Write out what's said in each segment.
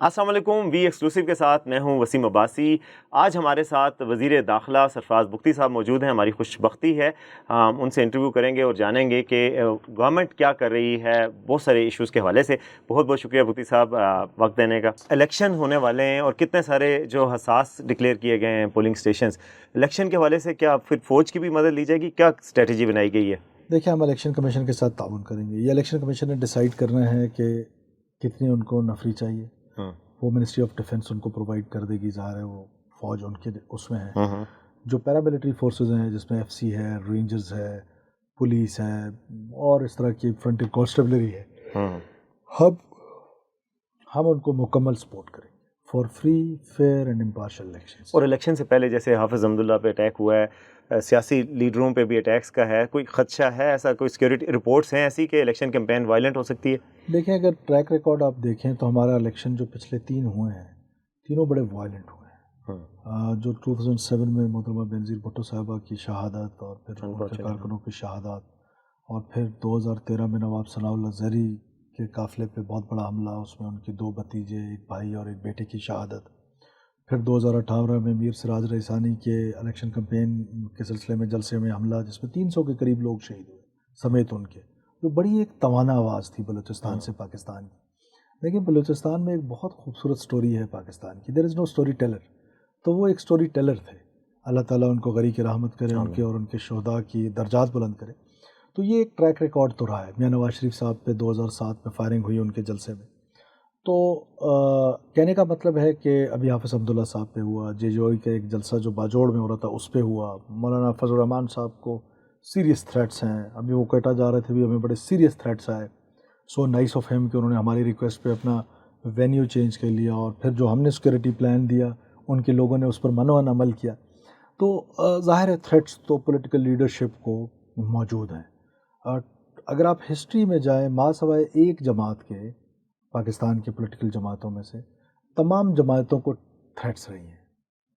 السلام علیکم، وی ایکسکلوسیو کے ساتھ میں ہوں وسیم عباسی۔ آج ہمارے ساتھ وزیر داخلہ سرفراز بگٹی صاحب موجود ہیں۔ ہماری خوش بختی ہے، ہم ان سے انٹرویو کریں گے اور جانیں گے کہ گورنمنٹ کیا کر رہی ہے بہت سارے ایشوز کے حوالے سے۔ بہت بہت شکریہ بگٹی صاحب وقت دینے کا۔ الیکشن ہونے والے ہیں اور کتنے سارے جو حساس ڈکلیئر کیے گئے ہیں پولنگ اسٹیشنز، الیکشن کے حوالے سے کیا پھر فوج کی بھی مدد لی جائے گی؟ کیا اسٹریٹجی بنائی گئی ہے؟ دیکھیں، ہم الیکشن کمیشن کے ساتھ تعاون کریں گے۔ یہ الیکشن کمیشن نے ڈیسائیڈ کرنا ہے کہ کتنی ان کو نفری چاہیے، وہ منسٹری آف ڈیفنس ان کو پرووائڈ کر دے گی۔ ظاہر ہے وہ فوج ان کے اس میں ہے۔ جو پیراملٹری فورسز ہیں جس میں FCC ہے، رینجرز ہے، پولیس ہے اور اس طرح کی فرنٹیر کانسٹیبلری ہے، ہم ان کو مکمل سپورٹ کریں گے for free fair and impartial election. اور الیکشن سے پہلے جیسے حافظ حمداللہ پہ اٹیک ہوا ہے، سیاسی لیڈروں پہ بھی اٹیکس کا ہے، کوئی خدشہ ہے ایسا؟ کوئی سیکیورٹی رپورٹس ہیں ایسی کہ الیکشن کیمپین وائلنٹ ہو سکتی ہے؟ دیکھیں، اگر ٹریک ریکارڈ آپ دیکھیں تو ہمارا الیکشن جو پچھلے 3 ہوئے ہیں، تینوں بڑے وائلنٹ ہوئے ہیں۔ جو 2007 میں محترمہ بینظیر بھٹو صاحبہ کی شہادت اور پھر ان کے کارکنوں کی شہادت، اور پھر 2013 میں نواب ثناء اللہ زرعی کے قافلے پہ بہت بڑا حملہ، اس میں ان کے 2 بھتیجے، ایک بھائی اور ایک بیٹے کی شہادت۔ پھر 2018 میں میر سراج رئیسانی کے الیکشن کمپین کے سلسلے میں جلسے میں حملہ، جس میں 300 کے قریب لوگ شہید ہوئے سمیت ان کے، جو بڑی ایک توانا آواز تھی بلوچستان سے پاکستان کی۔ لیکن بلوچستان میں ایک بہت خوبصورت سٹوری ہے پاکستان کی، دیر از نو سٹوری ٹیلر، تو وہ ایک سٹوری ٹیلر تھے۔ اللہ تعالیٰ ان کو غریق رحمت کرے، ان کے اور ان کے شہداء کی درجات بلند کرے۔ تو یہ ایک ٹریک ریکارڈ تو رہا ہے۔ میاں نواز شریف صاحب پہ 2007 میں فائرنگ ہوئی ان کے جلسے میں، تو کہنے کا مطلب ہے کہ ابھی حافظ حمداللہ صاحب پہ ہوا، JJOI کا ایک جلسہ جو باجوڑ میں ہو رہا تھا اس پہ ہوا، مولانا فضل الرحمان صاحب کو سیریس تھریٹس ہیں، ابھی وہ کوئٹہ جا رہے تھے بھی ہمیں بڑے سیریس تھریٹس آئے۔ سو نائس آف ہیم کہ انہوں نے ہماری ریکویسٹ پہ اپنا وینیو چینج کر لیا، اور پھر جو ہم نے سیکورٹی پلان دیا ان کے لوگوں نے اس پر منوان عمل کیا۔ تو ظاہر ہے تھریٹس تو پولیٹیکل لیڈرشپ کو موجود ہیں۔ اگر آپ ہسٹری میں جائیں، ماں سوائے ایک جماعت کے، پاکستان کی پولیٹیکل جماعتوں میں سے تمام جماعتوں کو تھریٹس رہی ہیں۔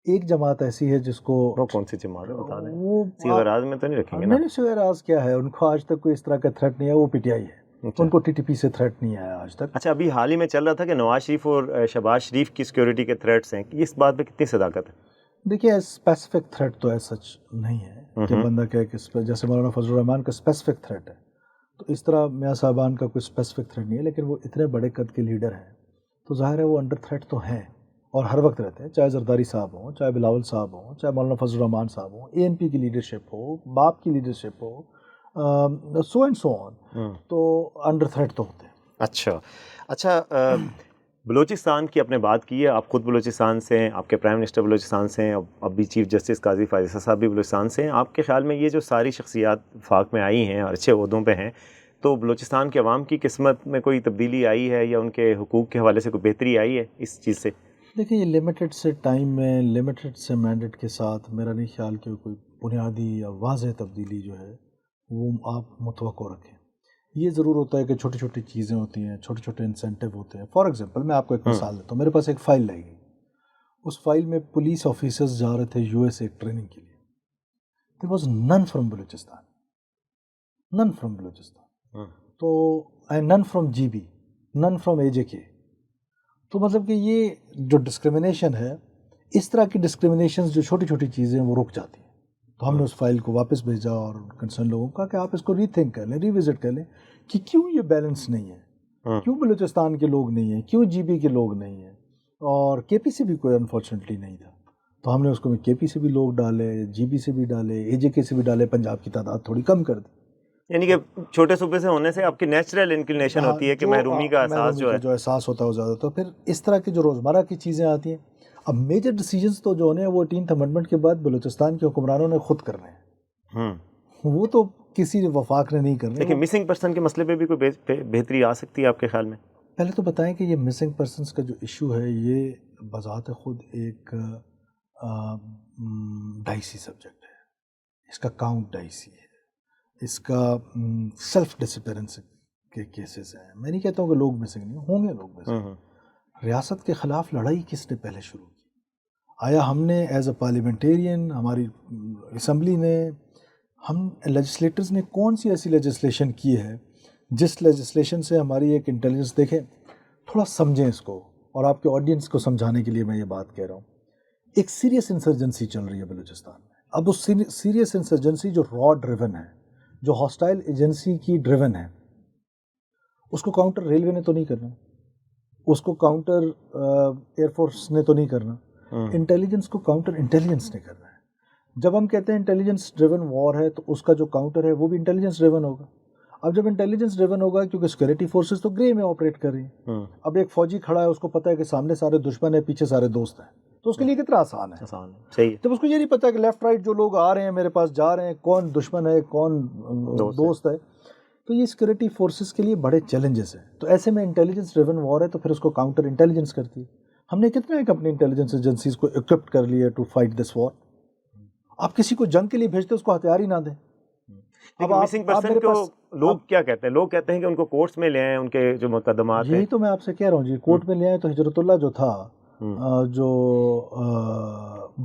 ایک جماعت ایسی ہے جس کو، وہ کون سی جماعت ہے بتا دیں؟ وہ صیغہ راز میں تو نہیں رکھیں گے نا؟ نہیں، صیغہ راز کیا ہے، ان کو آج تک کوئی اس طرح کا تھریٹ نہیں ہے، وہ PTI ہے، ان کو TTP سے تھریٹ نہیں آیا آج تک۔ اچھا، ابھی حال ہی میں چل رہا تھا کہ نواز شریف اور شہباز شریف کی سیکیورٹی کے تھریٹس ہیں، اس بات پہ کتنی صداقت ہے؟ دیکھیے، اسپیسیفک تھریٹ تو ایسا سچ نہیں ہے کہ بندہ کہے کہ جیسے مولانا فضل الرحمان کا اسپیسیفک تھریٹ ہے، تو اس طرح میاں صاحبان کا کوئی اسپیسیفک تھریٹ نہیں ہے، لیکن وہ اتنے بڑے قد کے لیڈر ہیں تو ظاہر ہے وہ انڈر تھریٹ تو ہیں اور ہر وقت رہتے ہیں، چاہے زرداری صاحب ہوں، چاہے بلاول صاحب ہوں، چاہے مولانا فضل الرحمان صاحب ہوں، ANP کی لیڈرشپ ہو، باپ کی leadership who, so and so آن، تو انڈر تھریٹ تو ہوتے ہیں۔ اچھا، بلوچستان کی آپ نے بات کی ہے، آپ خود بلوچستان سے ہیں، آپ کے پرائم منسٹر بلوچستان سے ہیں، اب بھی چیف جسٹس قاضی فائز صاحب بھی بلوچستان سے ہیں۔ آپ کے خیال میں یہ جو ساری شخصیات وفاق میں آئی ہیں اور اچھے عہدوں پہ ہیں، تو بلوچستان کے عوام کی قسمت میں کوئی تبدیلی آئی ہے یا ان کے حقوق کے حوالے سے کوئی بہتری آئی ہے اس چیز سے؟ دیکھیں، یہ لمیٹڈ سے ٹائم میں، لمیٹڈ سے مینڈیٹ کے ساتھ میرا نہیں خیال کہ کوئی بنیادی یا واضح تبدیلی جو ہے وہ آپ متوقع رکھیں۔ یہ ضرور ہوتا ہے کہ چھوٹی چھوٹی چیزیں ہوتی ہیں، چھوٹے چھوٹے انسینٹیو ہوتے ہیں۔ فار ایگزامپل میں آپ کو ایک مثال دیتا ہوں، میرے پاس ایک فائل لائی گئی، اس فائل میں پولیس آفیسرز جا رہے تھے USA ٹریننگ کے لیے، دیر واز نن فرام بلوچستان، نن فرام بلوچستان، تو نن فرام GB، نن فرام AJK۔ تو مطلب کہ یہ جو ڈسکریمنیشن ہے، اس طرح کی ڈسکریمنیشنز جو چھوٹی چھوٹی چیزیں وہ رک جاتی ہیں۔ تو ہم نے اس فائل کو واپس بھیجا اور کنسرن لوگوں کو کہا کہ آپ اس کو ری تھنک کر لیں، ری وزٹ کر لیں کہ کیوں یہ بیلنس نہیں ہے، کیوں بلوچستان کے لوگ نہیں ہیں، کیوں GB کے لوگ نہیں ہیں، اور KP سے بھی کوئی انفارچونیٹلی نہیں تھا۔ تو ہم نے اس کو KP سے بھی لوگ ڈالے، GB سے بھی ڈالے، AJK سے بھی ڈالے، پنجاب کی تعداد تھوڑی کم کر دی۔ یعنی کہ چھوٹے صوبے سے ہونے سے آپ کی نیچرل انکلینیشن ہوتی ہے کہ محرومی کا احساس جو احساس ہوتا ہے وہ زیادہ، تو پھر اس طرح کی جو روزمرہ کی چیزیں آتی ہیں۔ اب میجر ڈیسیجنز تو جو ہیں وہ 18th امنڈمنٹ کے بعد بلوچستان کے حکمرانوں نے خود کرنے ہیں، وہ تو کسی وفاق نے نہیں کرنے۔ لیکن مسنگ پرسن کے مسئلے پہ بھی کوئی بہتری آ سکتی ہے آپ کے خیال میں؟ پہلے تو بتائیں کہ یہ مسنگ پرسنس کا جو ایشو ہے یہ بذات خود ایک ڈائسی سبجیکٹ ہے، اس کا کاؤنٹ ڈائسی ہے، اس کا سیلف ڈسپیرنس کے کیسز ہیں۔ میں نہیں کہتا ہوں کہ لوگ مسنگ نہیں ہوں گے، لوگ مسنگ۔ ریاست کے خلاف لڑائی کس نے پہلے شروع کی؟ آیا ہم نے ایز اے پارلیمنٹیرین، ہماری اسمبلی نے، ہم لیجسلیٹرز نے کون سی ایسی لیجسلیشن کی ہے جس لیجسلیشن سے ہماری ایک انٹیلیجنس، دیکھیں تھوڑا سمجھیں اس کو، اور آپ کے آڈینس کو سمجھانے کے لیے میں یہ بات کہہ رہا ہوں. ایک سیریس انسرجنسی چل رہی ہے بلوچستان میں. اب اس سیریس انسرجنسی جو را ڈریون ہے, جو ہاسٹائل ایجنسی کی ڈریون ہے, اس کو کاؤنٹر ریلوے نے تو نہیں کرنا, اس کو کاؤنٹر ایئر فورس نے تو نہیں کرنا, انٹیلیجنس کو کاؤنٹر انٹیلیجنس نے کرنا ہے. جب ہم کہتے ہیں انٹیلیجنس ڈریون وار ہے تو اس کا جو کاؤنٹر ہے وہ بھی انٹیلیجنس ڈریون ہوگا. اب جب انٹیلیجنس ڈریون ہوگا, کیونکہ سیکورٹی فورسز تو گرے میں آپریٹ کر رہی ہیں. اب ایک فوجی کھڑا ہے, اس کو پتا ہے کہ سامنے سارے دشمن ہیں, پیچھے سارے دوست ہیں, تو اس کے لیے کتنا آسان ہے. صحیح ہے. جب اس کو یہ نہیں پتا کہ لیفٹ رائٹ جو لوگ آ رہے ہیں میرے پاس جا رہے ہیں, کون دشمن ہے کون دوست ہے, تو یہ سیکورٹی فورسز کے لیے بڑے چیلنجز ہیں. تو ایسے میں انٹیلیجنس ڈریون وار ہے تو پھر اس کو کاؤنٹر انٹیلیجنس کرتی ہے. ہم نے کتنے ایک اپنی انٹیلیجنس ایجنسیز کو اکوپڈ کر لیا ٹو فائٹ دس وار. آپ کسی کو جنگ کے لیے بھیجتے اس کو ہتھیار ہی نہ دیں. اب مسنگ پرسن کو لوگ کیا کہتے ہیں؟ لوگ کہتے ہیں کہ ان کو کورٹس میں لے آئیں, ان کے جو مقدمات ہیں. یہی تو میں آپ سے کہہ رہا ہوں جی, کورٹ میں لے آئیں. تو ہجرت اللہ جو تھا, جو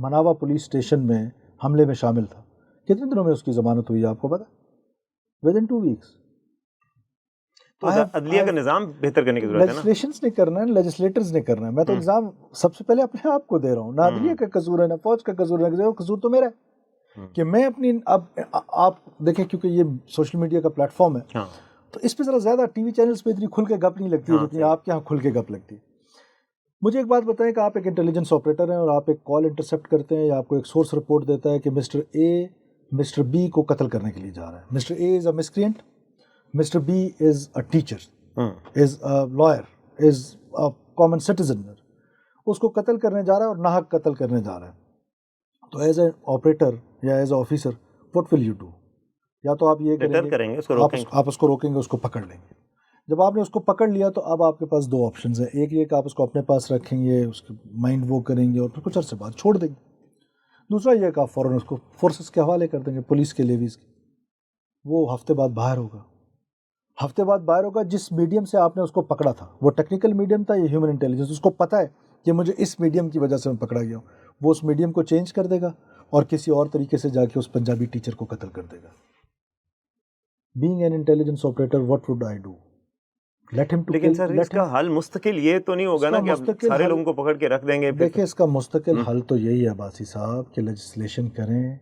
مناوا پولیس اسٹیشن میں حملے میں شامل تھا, کتنے دنوں میں اس کی ضمانت ہوئی ہے آپ کو پتا؟ With in 2 weeks. تو عدلیہ کا نظام بہتر کرنے کی ضرورت ہے نا. لیجسلیشنز نے کرنا ہے, لیجسلیٹرز نے کرنا ہے. میں تو الزام سب سے پہلے اپنے آپ کو دے رہا ہوں. نہ عدلیہ کا قصور ہے, نہ فوج کا قصور ہے, قصور تو میرا ہے کہ میں اپنی, اب آپ دیکھیں کیونکہ یہ سوشل میڈیا کا پلیٹ فارم ہے, تو اس پہ ذرا زیادہ ٹی وی چینلز پہ اتنی کھل کے گپ نہیں لگتی ہے جتنی آپ کے یہاں کھل کے گپ لگتی ہے. مجھے ایک بات بتائیں کہ آپ ایک انٹیلیجنس آپریٹر ہیں اور آپ ایک کال انٹرسیپٹ کرتے ہیں, یا آپ کو ایک سورس رپورٹ دیتا ہے کہ مسٹر اے مسٹر بی کو قتل کرنے کے لیے جا رہا ہے. Mister A is a miscreant, mister B is a teacher, is a lawyer, is a common citizen, اس کو قتل کرنے جا رہا ہے اور ناحق قتل کرنے جا رہا ہے. تو ایز اے آپریٹر یا as a officer what will you do? یا تو آپ یہ کریں گے آپ اس کو روکیں گے, اس کو پکڑ لیں گے. جب آپ نے اس کو پکڑ لیا تو اب آپ کے پاس 2 آپشنز ہیں. ایک یہ کہ آپ اس کو اپنے پاس رکھیں گے, اس کے مائنڈ وہ کریں گے اور پھر کچھ عرصے بعد چھوڑ دیں گے. دوسرا یہ کہ آپ فوراً اس کو فورسز کے حوالے کر دیں گے, پولیس کے لیویز کے. وہ ہفتے بعد باہر ہوگا, ہفتے بعد باہر ہوگا. جس میڈیم سے آپ نے اس کو پکڑا تھا, وہ ٹیکنیکل میڈیم تھا یا ہیومن انٹیلیجنس, اس کو پتہ ہے کہ مجھے اس میڈیم کی وجہ سے میں پکڑا گیا ہوں. وہ اس میڈیم کو چینج کر دے گا اور کسی اور طریقے سے جا کے اس پنجابی ٹیچر کو قتل کر دے گا. Being an intelligence operator what would I do? Let him too. لیکن سر اس کا حل مستقل یہ تو نہیں ہوگا نا کہ اب سارے لوگوں کو پکڑ کے رکھ دیں گے. دیکھیں اس کا مستقل حل تو یہی ہے باسی صاحب کہ لیجسلیشن کریں,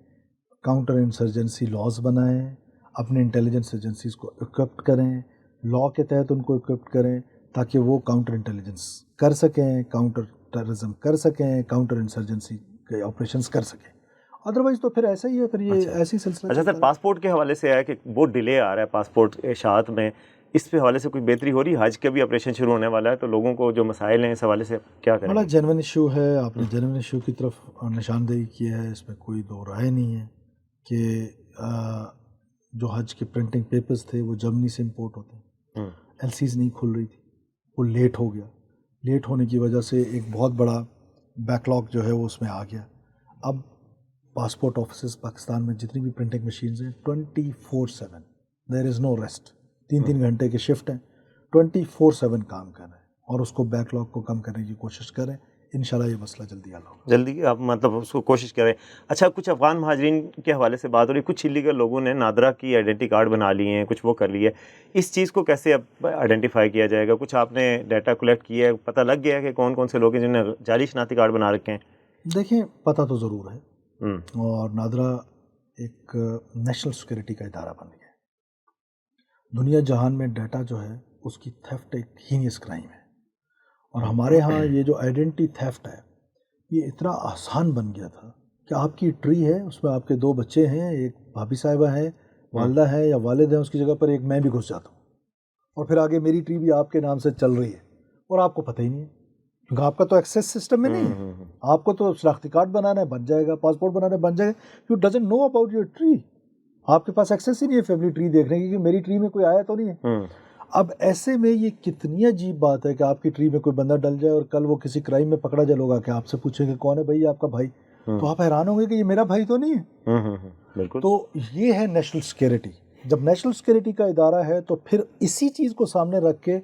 کاؤنٹر انسرجنسی لاز بنائیں, اپنے انٹیلیجنس ایجنسیز کو اکوپڈ کریں, لا کے تحت ان کو اکوپڈ کریں تاکہ وہ کاؤنٹر انٹیلیجنس کر سکیں, کاؤنٹر ٹیررزم کر سکیں, کاؤنٹر انسرجنسی کے آپریشنز کر سکیں. ادروائز تو پھر ایسا ہی ہے, پھر یہ ایسی سلسلہ. اچھا سر, پاسپورٹ کے حوالے سے ہے کہ بہت ڈیلے آ رہا ہے پاسپورٹ اشاعت میں, اس پہ حوالے سے کوئی بہتری ہو رہی ہے؟ حج کا بھی آپریشن شروع ہونے والا ہے, تو لوگوں کو جو مسائل ہیں اس حوالے سے کیا کریں؟ بڑا جینوئن ایشو ہے, آپ نے جینوئن ایشو کی طرف نشاندہی کی ہے, اس میں کوئی دو رائے نہیں ہے کہ جو حج کے پرنٹنگ پیپرز تھے وہ جرمنی سے امپورٹ ہوتے ہیں. ایل سیز نہیں کھل رہی تھی, وہ لیٹ ہو گیا. لیٹ ہونے کی وجہ سے ایک بہت بڑا بیک لاگ جو ہے وہ اس میں آ گیا. اب پاسپورٹ آفیسز پاکستان میں جتنی بھی پرنٹنگ مشینز ہیں 24/7 دیر از نو ریسٹ, 3 گھنٹے کے شفٹ ہیں, 24/7 کام کر رہے ہیں اور اس کو بیک لاگ کو کم کرنے کی کوشش کریں. انشاءاللہ یہ مسئلہ جلدی حل ہوگا. جلدی آپ مطلب اس کو کوشش کریں. اچھا, کچھ افغان مہاجرین کے حوالے سے بات ہو رہی ہے, کچھ الیگل لوگوں نے نادرا کی آئیڈینٹی کارڈ بنا لیے ہیں, کچھ وہ کر لیے. اس چیز کو کیسے اب آئیڈینٹیفائی کیا جائے گا؟ کچھ آپ نے ڈیٹا کلیکٹ کیا ہے, پتہ لگ گیا ہے کہ کون کون سے لوگ ہیں جنہوں نے جعلی شناختی کارڈ بنا رکھے ہیں؟ دیکھیں پتہ تو ضرور ہے, اور نادرا ایک نیشنل سیکورٹی کا ادارہ بن گیا. دنیا جہان میں ڈیٹا جو ہے اس کی تھیفٹ ایک ہینیس کرائم ہے, اور ہمارے ہاں یہ جو آئیڈینٹی تھیفٹ ہے یہ اتنا آسان بن گیا تھا کہ آپ کی ٹری ہے, اس میں آپ کے 2 بچے ہیں, ایک بھابھی صاحبہ ہے, والدہ ہے یا والد ہیں, اس کی جگہ پر ایک میں بھی گھس جاتا ہوں, اور پھر آگے میری ٹری بھی آپ کے نام سے چل رہی ہے اور آپ کو پتہ ہی نہیں ہے, کیونکہ آپ کا تو ایکسیس سسٹم میں نہیں ہے. آپ کو تو شناختی کارڈ بنانا ہے, بن جائے گا, پاسپورٹ بنانا ہے, بن جائے گا. You doesn't know about your tree. آپ کے پاس ایکسیس ہی نہیں ہے فیملی ٹری دیکھنے کی کہ میری ٹری میں کوئی آیا تو نہیں ہے. اب ایسے میں یہ کتنی عجیب بات ہے کہ آپ کی ٹری میں کوئی بندہ ڈل جائے اور کل وہ کسی کرائم میں پکڑا جائے, لوگ آ کے آپ سے پوچھیں کہ کون ہے بھائی آپ کا بھائی, تو آپ حیران ہوں گے کہ یہ میرا بھائی تو نہیں ہے. بالکل. تو یہ ہے نیشنل سیکورٹی. جب نیشنل سیکورٹی کا ادارہ ہے تو پھر اسی چیز کو سامنے رکھ کے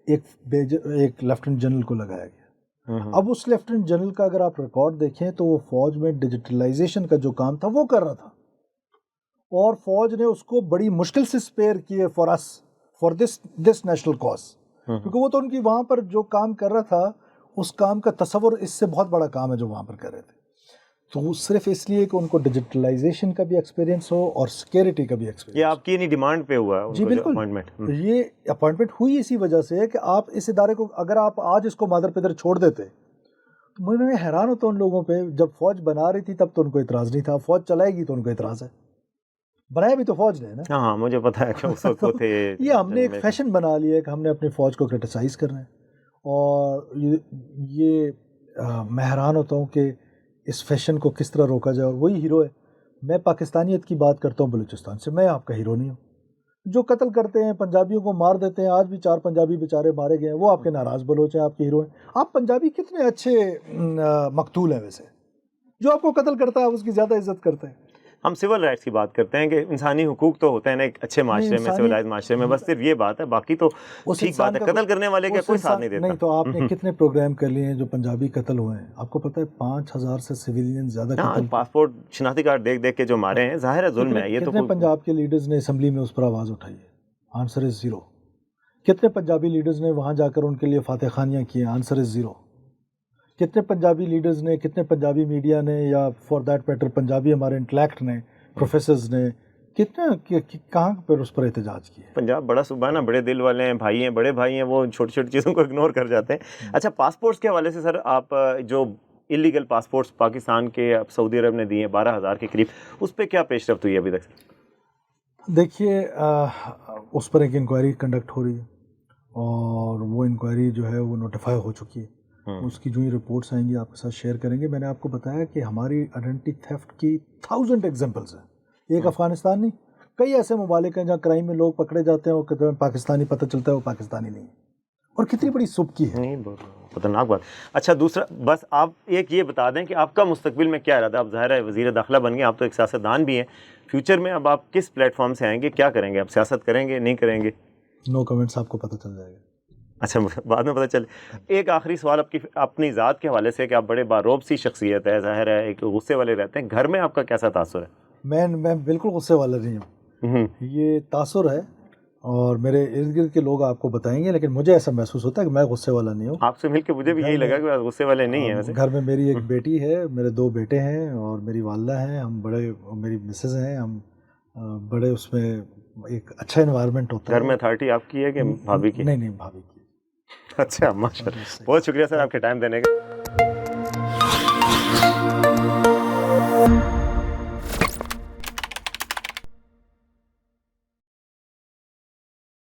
ایک لیفٹنٹ جنرل کو لگایا گیا. اب اس لیفٹنٹ جنرل کا اگر آپ ریکارڈ دیکھیں تو وہ فوج میں ڈیجیٹلائزیشن کا جو کام تھا وہ کر رہا تھا, اور فوج نے اس کو بڑی مشکل سے اسپیئر کیے فار دس نیشنل کاز, کیونکہ وہ تو ان کی وہاں پر جو کام کر رہا تھا اس کام کا تصور اس سے بہت بڑا کام ہے جو وہاں پر کر رہے تھے. تو وہ صرف اس لیے کہ ان کو ڈیجیٹلائزیشن کا بھی ایکسپیرینس ہو اور سیکیورٹی کا بھی ایکسپیرینس. یہ آپ کی نہیں ڈیمانڈ پہ ہوا ہے جی بالکل. یہ اپوائنٹمنٹ ہوئی اسی وجہ سے کہ آپ اس ادارے کو اگر آپ آج اس کو مادر پدر چھوڑ دیتے تو میں حیران ہوتا ان لوگوں پہ. جب فوج بنا رہی تھی تب تو ان کو اعتراض نہیں تھا, فوج چلائے گی تو ان کو اعتراض ہے. بنایا بھی تو فوج نے نا. ہاں مجھے پتا ہے کہ اس وقت وہ تھے. یہ ہم نے ایک فیشن بنا لیا ہے کہ ہم نے اپنی فوج کو کرٹیسائز کرنا ہے. اور یہ میں حیران ہوتا ہوں کہ اس فیشن کو کس طرح روکا جائے. اور وہی ہیرو ہے. میں پاکستانیت کی بات کرتا ہوں بلوچستان سے, میں آپ کا ہیرو نہیں ہوں. جو قتل کرتے ہیں, پنجابیوں کو مار دیتے ہیں, آج بھی 4 پنجابی بیچارے مارے گئے ہیں, وہ آپ کے ناراض بلوچ ہیں, آپ کے ہیرو ہیں. آپ پنجابی کتنے اچھے مقتول ہیں ویسے, جو آپ کو قتل کرتا ہے آپ اس کی زیادہ عزت کرتے ہیں. ہم سول رائٹس کی بات کرتے ہیں کہ انسانی حقوق تو ہوتے ہیں نا ایک اچھے معاشرے میں, سولائز معاشرے میں, بس صرف یہ بات ہے, باقی تو ٹھیک بات ہے. قتل کرنے والے کا کوئی ساتھ نہیں دیتا. نہیں تو آپ نے کتنے پروگرام کر لیے ہیں جو پنجابی قتل ہوئے ہیں, آپ کو پتہ ہے 5000 سے سویلین زیادہ قتل. پاسپورٹ شناختی کارڈ دیکھ دیکھ کے جو مارے ہیں, ظاہر ہے ظلم ہے. یہ تو کتنے پنجاب کے لیڈرز نے اسمبلی میں اس پر آواز اٹھائی ہے؟ Answer is zero. کتنے پنجابی لیڈرز نے وہاں جا کر ان کے لیے فاتح خانیاں کی ہیں؟ Answer is zero. کتنے پنجابی لیڈرز نے, کتنے پنجابی میڈیا نے, یا فار دیٹ میٹر پنجابی ہمارے انٹلیکٹ نے, پروفیسرز نے, کتنے کہاں پر اس پر احتجاج کیے؟ پنجاب بڑا صوبہ ہے نا, بڑے دل والے ہیں, بھائی ہیں, بڑے بھائی ہیں, وہ چھوٹی چھوٹی چیزوں کو اگنور کر جاتے ہیں. اچھا, پاسپورٹس کے حوالے سے سر, آپ جو انلیگل پاسپورٹس پاکستان کے سعودی عرب نے دیے ہیں 12,000 کے قریب, اس پہ کیا پیش رفت ہوئی ہے ابھی تک؟ دیکھیے اس پر ایک انکوائری کنڈکٹ ہو رہی ہے, اور وہ انکوائری جو ہے وہ نوٹیفائی ہو چکی ہے. اس کی جو ہی رپورٹس آئیں گی آپ کے ساتھ شیئر کریں گے. میں نے آپ کو بتایا کہ ہماری آئیڈینٹی تھیفٹ کی 1000 ایگزامپلس ہیں. ایک افغانستان نہیں, کئی ایسے ممالک ہیں جہاں کرائم میں لوگ پکڑے جاتے ہیں اور پاکستانی پتہ چلتا ہے وہ پاکستانی نہیں ہے. اور کتنی بڑی سبکی ہے. نہیں, بہت خطرناک بات. اچھا, دوسرا بس آپ ایک یہ بتا دیں کہ آپ کا مستقبل میں کیا ارادہ؟ آپ ظاہر ہے وزیر داخلہ بن گئے, آپ تو ایک سیاستدان بھی ہیں. فیوچر میں اب آپ کس پلیٹ فارم سے آئیں گے, کیا کریں گے؟ آپ سیاست کریں گے, نہیں کریں گے؟ نو کمنٹس, آپ کو پتہ چل جائے گا. اچھا, بعد میں پتہ چلے. ایک آخری سوال آپ کی اپنی ذات کے حوالے سے کہ آپ بڑے باروب سی شخصیت ہے, ظاہر ہے ایک غصے والے رہتے ہیں, گھر میں آپ کا کیسا تاثر ہے؟ میں بالکل غصے والا نہیں ہوں. یہ تاثر ہے اور میرے ارد گرد کے لوگ آپ کو بتائیں گے, لیکن مجھے ایسا محسوس ہوتا ہے کہ میں غصے والا نہیں ہوں. آپ سے مل کے مجھے بھی یہی لگا کہ آپ غصے والے نہیں ہیں. ویسے گھر میں میری ایک بیٹی ہے, میرے 2 بیٹے ہیں اور میری والدہ ہیں. ہم بڑے, میری مسز ہیں, ہم بڑے اس میں ایک اچھا انوائرمنٹ ہوتا ہے. گھر میں اتھارٹی آپ کی ہے کہ بھابھی کی؟ نہیں, بھابھی کی. اچھا, ماشاء اللہ. بہت شکریہ سر آپ کے ٹائم دینے کا.